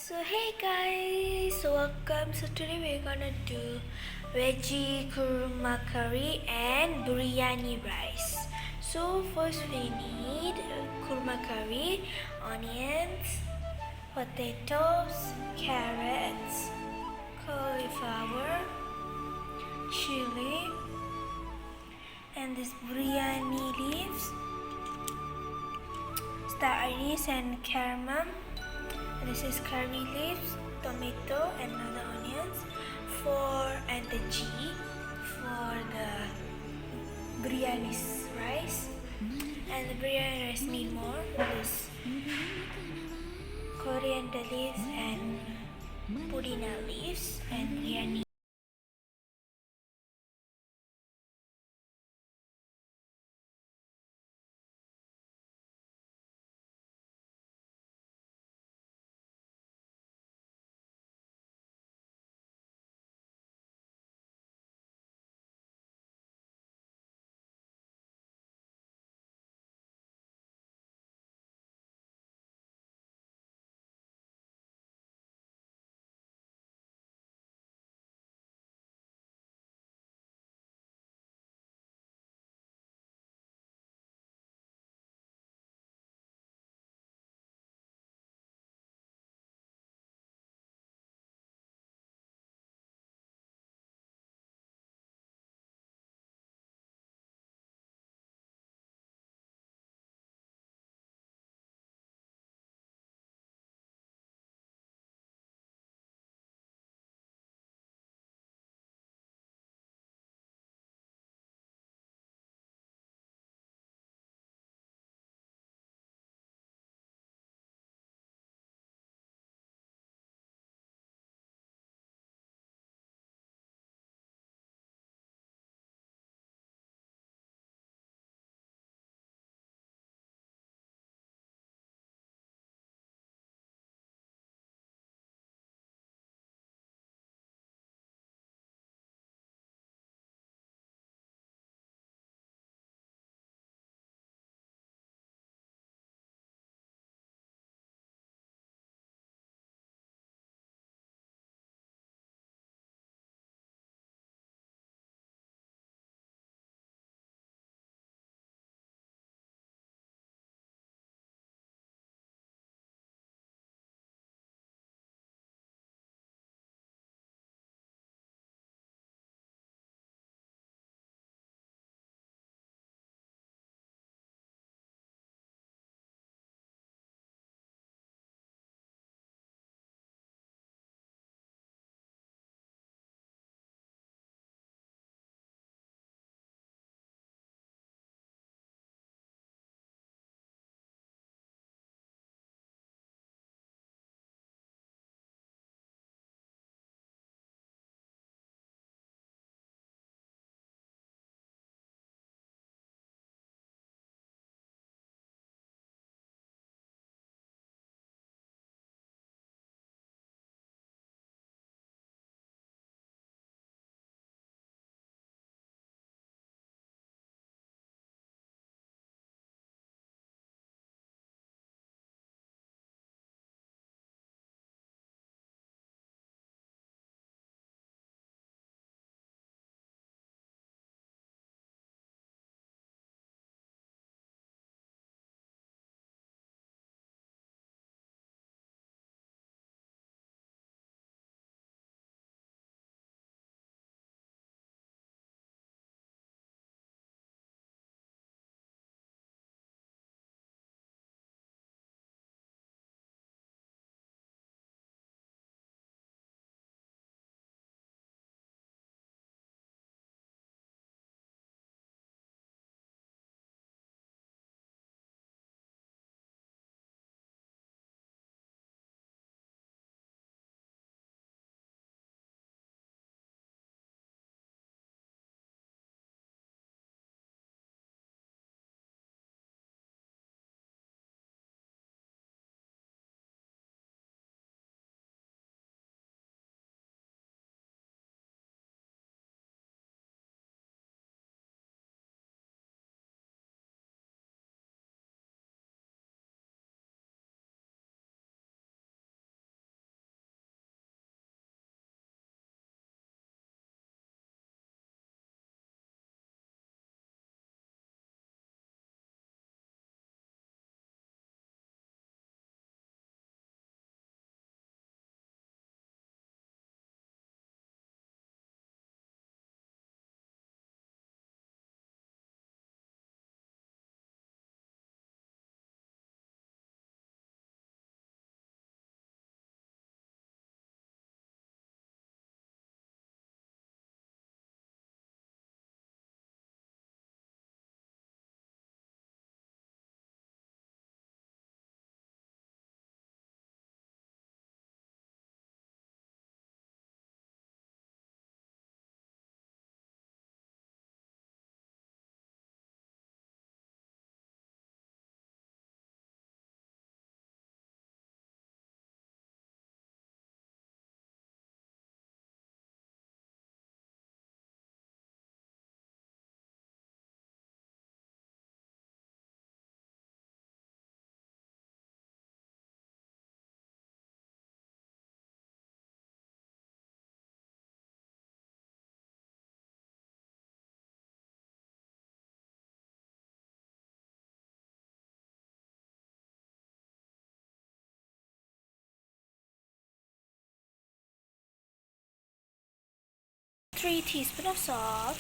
So hey guys, welcome. So today we're gonna do veggie kurma curry and biryani rice. So first we need kurma curry, onions, potatoes, carrots, cauliflower, chili, and this biryani leaves, star anise and cardamom. This is curry leaves, tomato, and other onions. And the G for the biryani rice. And the biryani rice need more. This coriander leaves and pudina leaves and biryani 3 teaspoons of salt.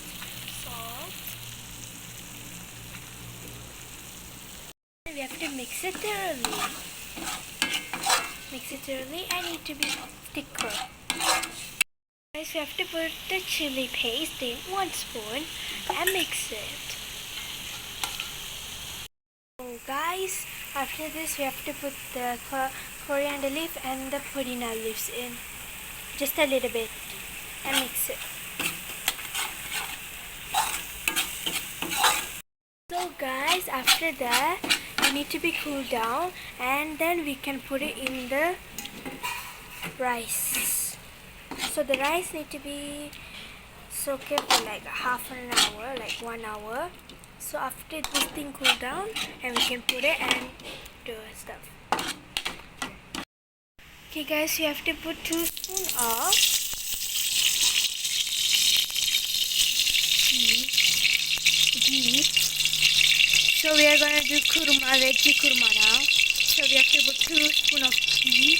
We have to mix it thoroughly. I need to be thicker. Guys, we have to put the chili paste in 1 spoon and mix it. So guys, after this we have to put the coriander leaf and the puਦੀna leaves in. Just a little bit and mix it. So guys, after that it need to be cooled down and then we can put it in the rice. So the rice need to be soaked for like half an hour, like 1 hour. So after this thing cool down and we can put it and do stuff. Okay guys, you have to put 2 spoons of ghee. So we are gonna do kurma, veggie kurma now. So we have to put 2 spoons of ghee.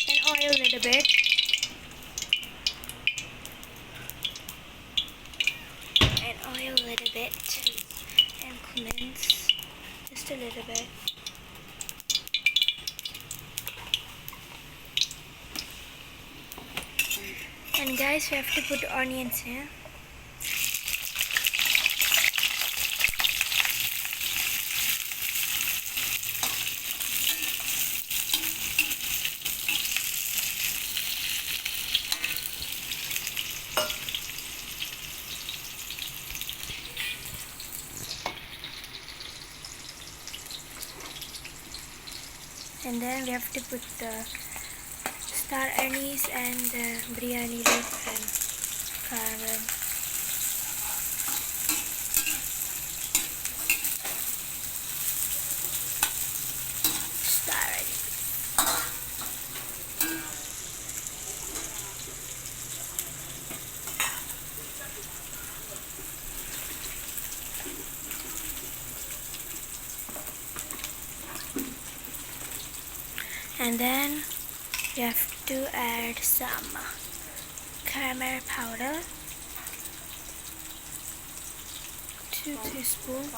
And oil a little bit. And oil a little bit. And cleanse just a little bit. And guys, we have to put onions here. And then we have to put the star anise and the Briyani leaf and cardamom. Star anise. And then you have to add some caramel powder, 2 teaspoons,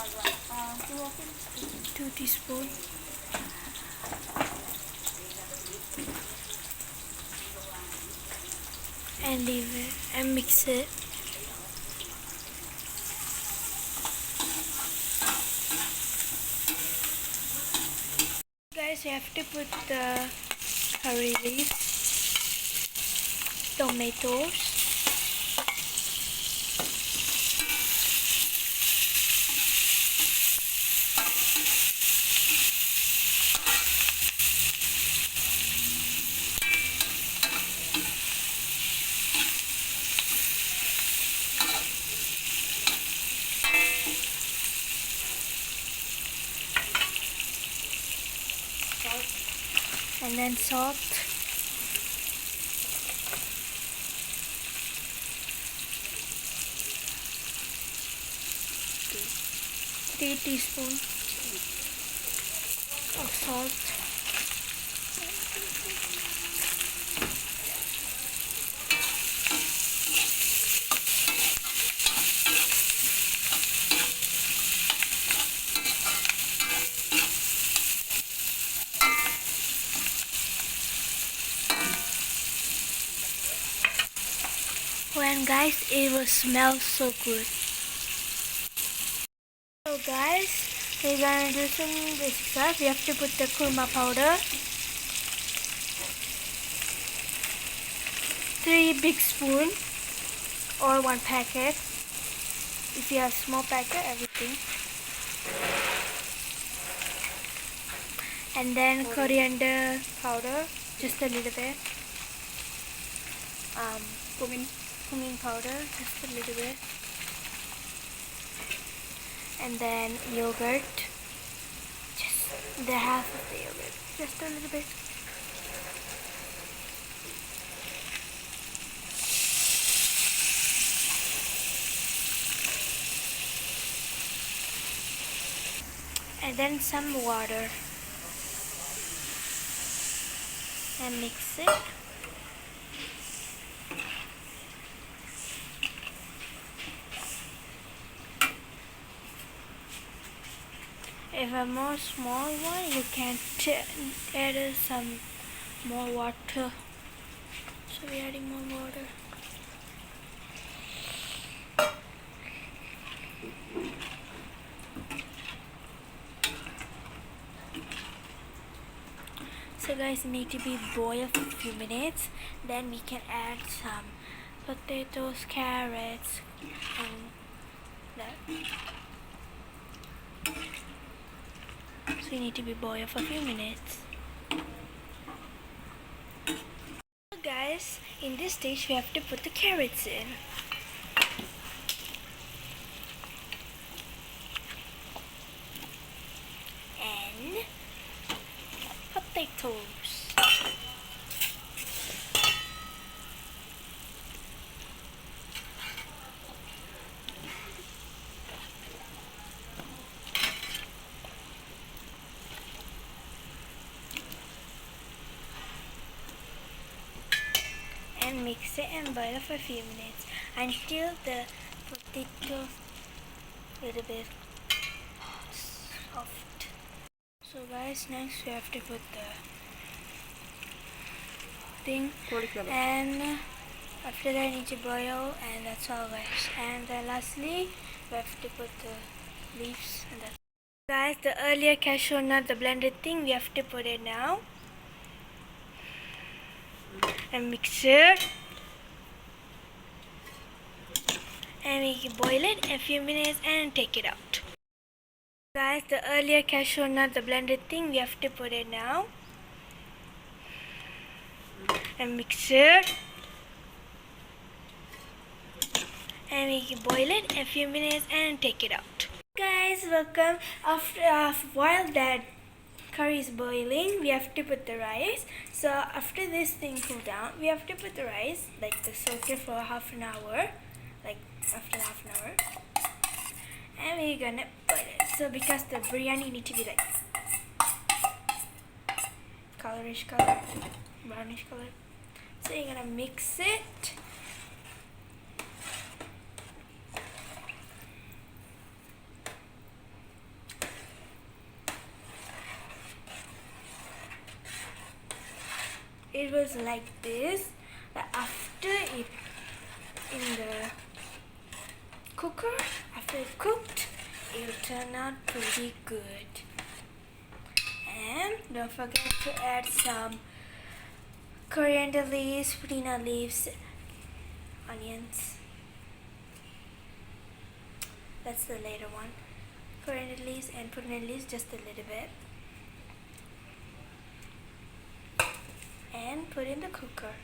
and leave it and mix it. Guys, you have to put the curry leaves, tomatoes, and then salt. 3 teaspoons of salt. And guys, it will smell so good. So guys, we're gonna do some basic stuff. We have to put the kurma powder, 3 big spoon or 1 packet. If you have small packet, everything. And then coriander powder, just a little bit. Cumin powder, just a little bit. And then yogurt, just the half of the yogurt, just a little bit. and then some water and mix it. If a more small one, you can add some more water. So we're adding more water. So guys, it need to be boiled for a few minutes. Then we can add some potatoes, carrots, and that. So you need to be boiled for a few minutes. So guys, in this stage we have to put the carrots in. And potatoes. And mix it and boil for a few minutes until the potato a little bit soft. So guys, next we have to put the thing, and after that I need to boil, and that's all guys. And then lastly we have to put the leaves, and that's guys, the earlier cashew nut, the blended thing, we have to put it now and mix it, and we can boil it a few minutes and take it out. Guys, the earlier cashew nut, the blended thing, we have to put it now and mix it, and we can boil it a few minutes and take it out. Guys, welcome. After while that curry is boiling, we have to put the rice. So after this thing cool down, we have to put the rice, like the soak it for half an hour, like after half an hour, and we're gonna put it. So because the biryani need to be like colorish color, brownish color, so you're gonna mix it. It was like this, but after it in the cooker, after it cooked, it will turn out pretty good. And don't forget to add some coriander leaves, puਦੀna leaves, onions. That's the later one. Coriander leaves and puਦੀna leaves, just a little bit. And put in the cooker.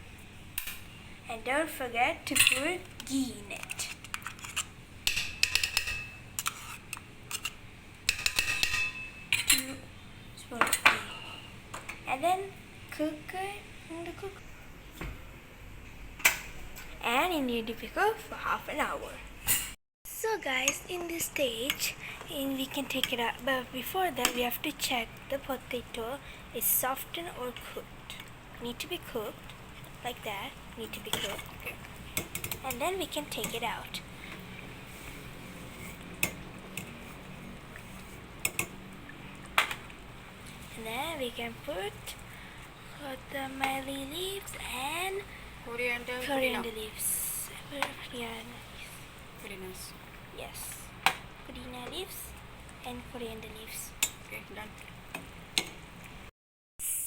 And don't forget to put ghee in it. 2 spoons of ghee. And then cook it in the cooker. And you need to cook for half an hour. So guys, in this stage, we can take it out. But before that, we have to check the potato is softened or cooked. Need to be cooked like that. Need to be cooked, and then we can take it out. And then we can put kotamari leaves and coriander leaves. Yes, puਦੀna leaves and coriander leaves. Okay, done.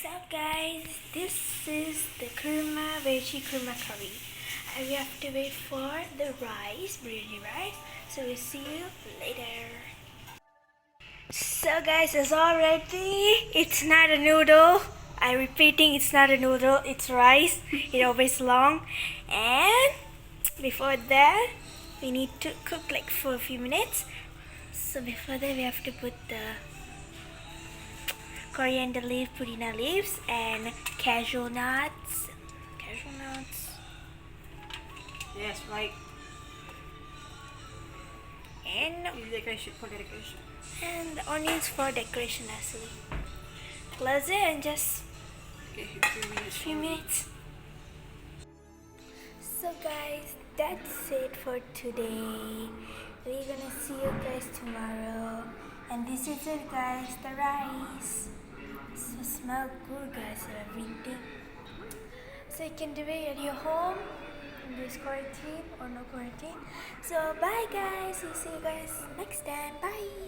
So guys, this is the kurma, veggie kurma curry. And we have to wait for the rice, biryani rice. So we'll see you later. So guys, it's all ready. It's not a noodle. I'm repeating, it's not a noodle, it's rice. It's always long. And before that, we need to cook like for a few minutes. So before that, we have to put the coriander leaf, puਦੀna leaves, and cashew nuts. Cashew nuts. Yes, right. And And decoration for decoration. and the onions for decoration actually. Close it and just Okay, a few minutes. So guys, that's it for today. We're gonna see you guys tomorrow. And this is it guys, the rice. So smell good guys and everything. So you can do it at your home in this quarantine or no quarantine. So bye guys, we'll see you guys next time. Bye.